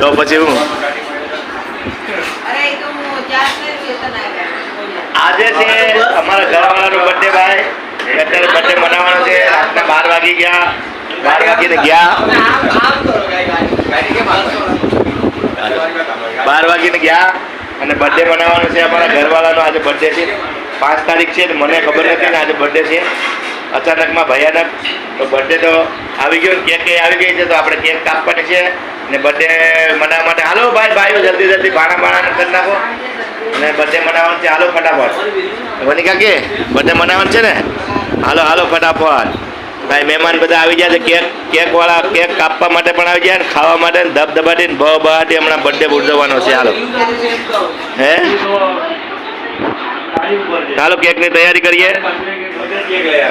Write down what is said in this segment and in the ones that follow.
તો પછી હું આજે છે અમારા ઘરવાળાનો બર્થડે ભાઈ. અત્યારે બર્થડે મનાવવાનો છે. રાતના 12 વાગી ગયા. 12 વાગીને ગયા 12 વાગીને ગયા અને બર્થડે મનાવવાનો છે અમારા ઘરવાળાનો. આજે બર્થડે છે 5 તારીખ છે. મને ખબર નથી ને આજે બર્થડે છે. અચાનકમાં ભયાનક. તો બર્થડે તો આવી ગયો. કેક આવી ગઈ છે તો આપણે કેક કાપવાની છે ને બર્થડે મનાવવા માટે. હાલો ભાઈઓ જલ્દી જલ્દી બાણા કરી નાખો અને બર્થડે મનાવવાનું છે. હાલો ફટાફટ. વનિકા કે બર્થડે મનાવવાનું છે ને? હાલો ફટાફટ. ભાઈ મહેમાન બધા આવી ગયા છે. કેક વાળા કેક કાપવા માટે પણ આવી ગયા ને ખાવા માટે ધબધબાટી ને બહાટી હમણાં બર્થડે ઉજવવાનો છે. હાલો હે ચાલો કેકની તૈયારી કરીએ.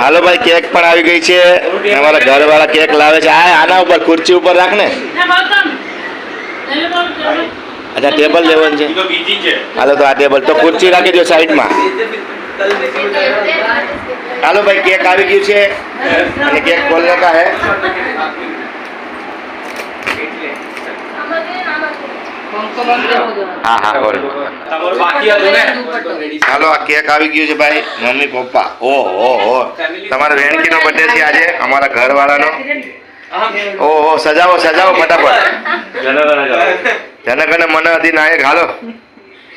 હાલો ભાઈ કેક પણ આવી ગઈ છે. અમારા ઘરવાળા કેક લાવે છે. આના ઉપર ખુરચી ઉપર રાખ ને. અચ્છા ટેબલ લેવાનું છે. હાલો તો આ ટેબલ તો ખુરચી રાખી દો સાઈડમાં. હાલો ભાઈ કેક આવી ગયું છે અને કેક ખોલને કા હે. હા હાલો આ કેક આવી ગયું છે ભાઈ. મમ્મી પપ્પા ઓહો તમારા વેણકીનો બર્થડે છે આજે અમારા ઘરવાળાનો. ઓહો સજાવો ફટાફટ. જનગણ મન અધિનાયક. હાલો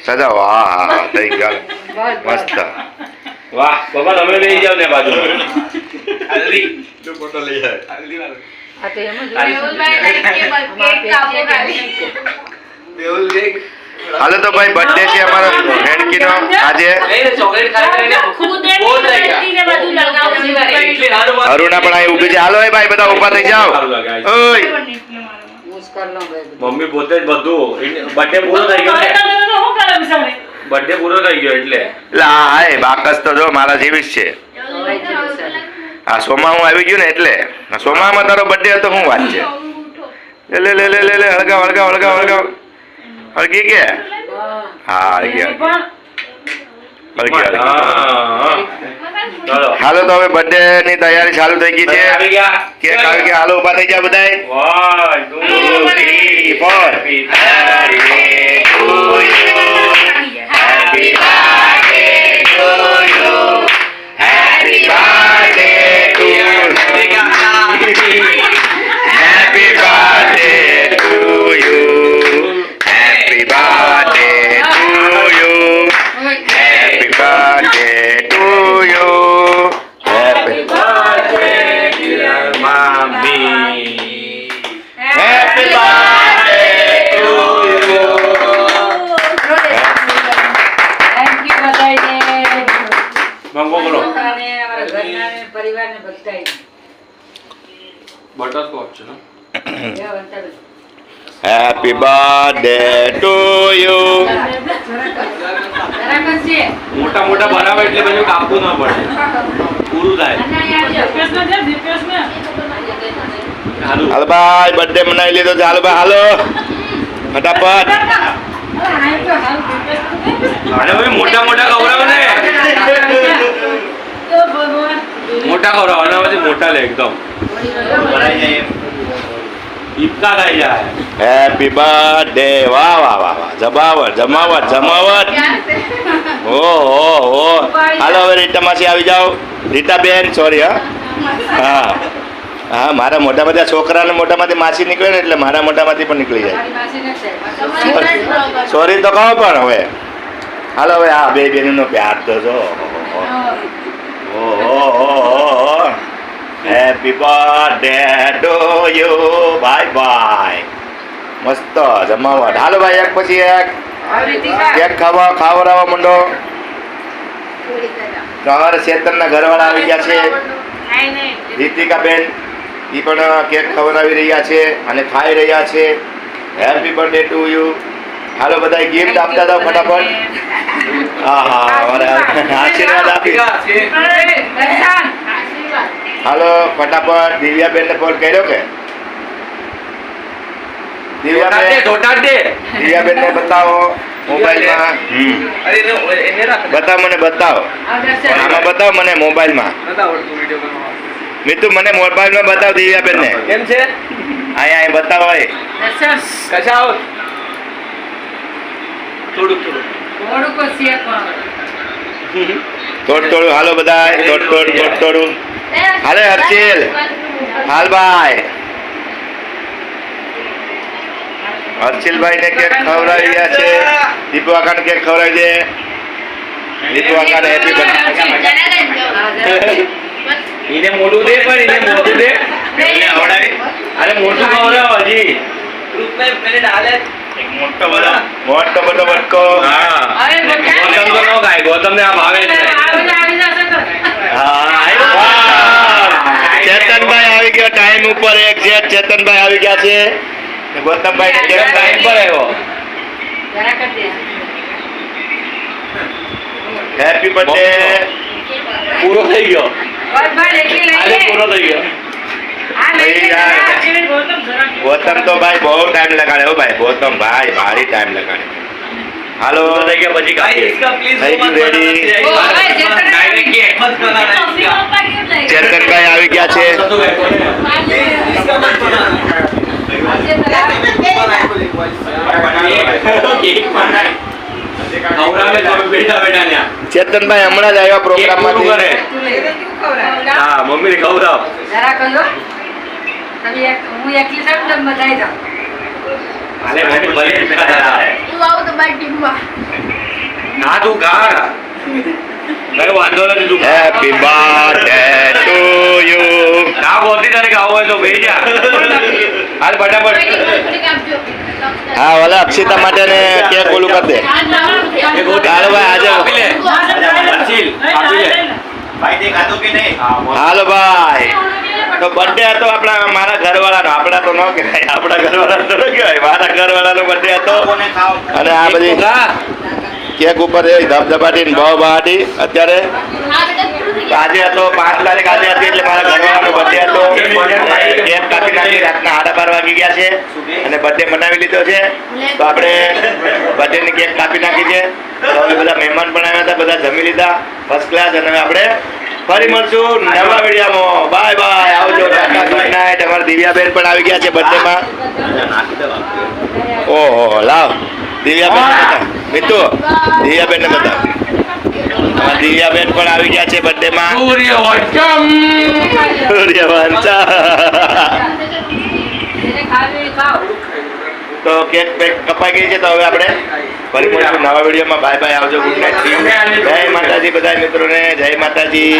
સજાવો. હા થઈ ગયો મસ્ત. વાહ બાબા તમે લઈ જાવ ને બાજુ હલ્દી ફોટો લઈ જાય. હાલો તો ભાઈ બર્થડે છે અમારો વેણકીનો આજે. અરુણા પણ અહીં ઊભી છે. હાલો ભાઈ બધા ઊભા થઈ જાઓ. મમ્મી પોતે જ બધું બર્થડે પૂરો થઈ ગયો ને. બર્થડે પૂરો થઈ ગયો એટલે હાય બાકસ તો જો મારા જેવી જ છે. હા સોમા હું આવી ગયું ને એટલે. સોમામાં તારો બર્થડે હતો શું વાત છે? લે હળગાવ હળગી કે હા હળગી. હાલો તો હવે બર્થડે ની તૈયારી ચાલુ થઈ ગઈ છે. કેક આવી ગયા. હાલો ઉભા થઈ જાવ બધાય. 1 2 3 Happy birthday to you. મોટા બનાવે એટલે બધું કાપવું ના પડે. પૂરું થાય. હાલો ભાઈ બર્થડે મનાવી લીધો. ચાલો ભાઈ હાલો ફટાફટ. અરે ભાઈ મોટા ખવડાવો ને. મોટા ખવડાવો અને પછી મોટા લે એકદમ ભરાઈ જાય. ઈપકા થઈ જાય. Happy birthday. વાહ જમાવટ. ઓહો હાલો હવે રીટા માસી આવી જાઓ. રીટા બેન સોરી. હા મારા મોટામાંથી છોકરાને મોટામાંથી માસી નીકળે ને એટલે મારા મોટામાંથી પણ નીકળી જાય. સોરી તો કહો પણ હવે. હાલો હવે આ બે બેનનો પ્યાર તો જો. ઓહો happy birthday to you. Bye મસ્ત જમાવટ. હાલો ભાઈ એક પછી એક કેક ખાવડાવવા માંડો. તમારે ચેતનના ઘરવાળા આવી ગયા છે. રીતિકા બેન એ પણ કેક ખવડાવી રહ્યા છે અને ખાઈ રહ્યા છે. Happy birthday to you. હાલો બધા ગિફ્ટ આપતા જાઓ ફટાફટ. હા આશીર્વાદ આપી. હાલો ફટાફટ દિવ્યાબેન ને ફોન કર્યો કે? દિવ્યાબેન ને બતાવો. મોબાઈલમાં અરે એને રાખ બતાવ મને બતાવ આમાં બતાવ મને મોબાઈલમાં મિતુ મને મોબાઈલમાં બતાવ દિવ્યાબેન ને કેમ છે અહીંયા બતાવ હોય કશા આવો થોડુંક થોડું હાલો બધા થોડું હાલે હર્ષિલ હાલ ભાઈ હર્ષિલભાઈ ને કેક ખવડાવી ગયા છે દીપુ કાકાને કેક ખવડાવી દે દીપુ કાકાને હેપી બર્થડે એને મોઢું દે પણ એને મોઢું દે એને ખવડાવી અરે મોઢું ખવડાવ હજી ગ્રુપમાં મેને ડાલે એક મોટો બધો બટકો હા ગૌતમ તો નો ખાય ગૌતમ ને આ ભાવે જ નહીં. ચેતનભાઈ આવી ગયો ટાઈમ ઉપર એક છે ચેતનભાઈ આવી ગયા છે ને ગૌતમભાઈ ને કેક ટાઈમ પર આવ્યો હેપી બર્થડે પૂરો થઈ ગયો આજે પૂરો થઈ ગયો ગૌતમ તો ભાઈ બહુ ટાઈમ લગાડે હો ભાઈ ગૌતમ ભાઈ ભારી ટાઈમ લગાડે હાલો પૂરો થઈ ગયા પછી કાપીએ. થઈ ગયું રેડી Direct કેક. ચેતનભાઈ આવી ગયા છે કેક બનાય. ખવડાવે તો બેઠા બેઠા ન્યા. ચેતનભાઈ હમણાં જ આવ્યા પ્રોગ્રામ કેક પૂરું કરે. માંથી હા મમ્મીને ખવડાવ હાલે મમ્મી ભલે બેઠા હતા. ના તું ખા કઈ વાંધો નથી તું ખા. હેપી બર્થડે ટુ યુ ના બોલતી તારે ખાવું હોય તો બેસી જા હાલ ફટાફટ હા ઓલા અક્ષિતા માટે ને કેક ઓલું કરી દે હાલો ભાઈ આજે આપી લે હર્ષિલ, આપી લે હાલો ભાઈ તો બર્થડે હતો આપણા મારા ઘરવાળાનો આપણા તો ન કહેવાય આપણા ઘરવાળાનો તો ન કહેવાય મારા ઘરવાળાનો બર્થડે હતો અને આ બધી કેક ઉપર એ ધબધબાટી ને બહુ બહાટી અત્યારે તો આજે હતો 5 તારીખ આજે હતી એટલે મારા ઘરવાળાનો બર્થડે હતો અને કેક કાપી નાખી રાતના 12:30 વાગી ગયા છે અને બર્થડે મનાવી લીધો છે તો આપણે બર્થડેની કેક કાપી નાખી છે તો હવે બધા મહેમાન પણ આવ્યા હતા બધા જમી લીધા ફર્સ્ટ ક્લાસ અને હવે આપણે ફરી મળશું નવા વિડીયોમાં બાય બાય આવજો ટાટા ગુડ નાઇટ અમારા દિવ્યાબેન પણ આવી ગયા છે બર્થડેમાં ઓહો લાવ દિવ્યાબેન બતાવ મિતુ દિવ્યાબેન ને બતાવ અમારા દિવ્યાબેન પણ આવી ગયા છે બર્થડેમાં સૂર્યવંશમ સૂર્યવંશા તો કેક પેક કપાઈ ગઈ છે તો હવે આપણે ફરી મળીશું નવા વિડીયોમાં બાય બાય આવજો ગુડ નાઇટ જય માતાજી બધા મિત્રોને જય માતાજી